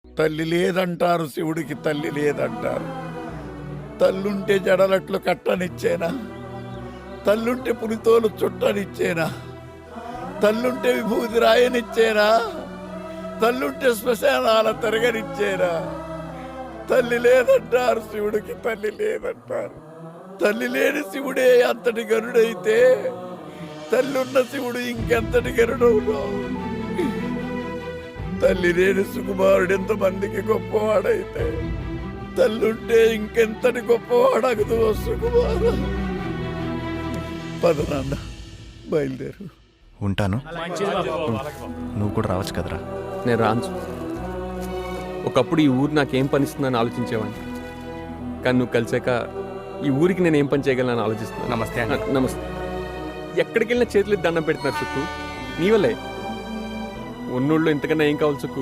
తల్లి లేదంటారు, శివుడికి తల్లి లేదంటారు. తల్లుంటే జడలట్లు కట్టనిచ్చేనా? తల్లుంటే పులితోలు చుట్టనిచ్చేనా? తల్లుంటే విభూతి రాయనిచ్చేనా? తల్లుంటే శ్మశానాల తిరగనిచ్చేనా? తల్లి లేదంటారు, శివుడికి తల్లి లేదంటారు. తల్లి లేని శివుడే అంతటి గరుడైతే తల్లున్న శివుడు ఇంకెంతటి గరుడవునా? తల్లి లేని సుకుమారుడు ఎంతమందికి గొప్పవాడైతే తల్లుంటే ఇంకెంతటి గొప్పవాడగదు సుకుమారు. పద నాన్న, బయలుదేరు. ఉంటాను. నువ్వు కూడా రావచ్చు కదరా. నేను రాను. ఒకప్పుడు ఈ ఊరు నాకేం పనిస్తుందని ఆలోచించేవాడిని, కానీ నువ్వు కలిసాక ఈ ఊరికి నేను ఏం పని చేయగలను ఆలోచిస్తున్నాను. నమస్తే అన్న. నమస్తే. ఎక్కడికి వెళ్ళినా చేతులు దండం పెడుతున్నారు సుక్కు, నీ వల్లే. ఉన్నోళ్ళు ఇంతకన్నా ఏం కావాలి సుక్కు?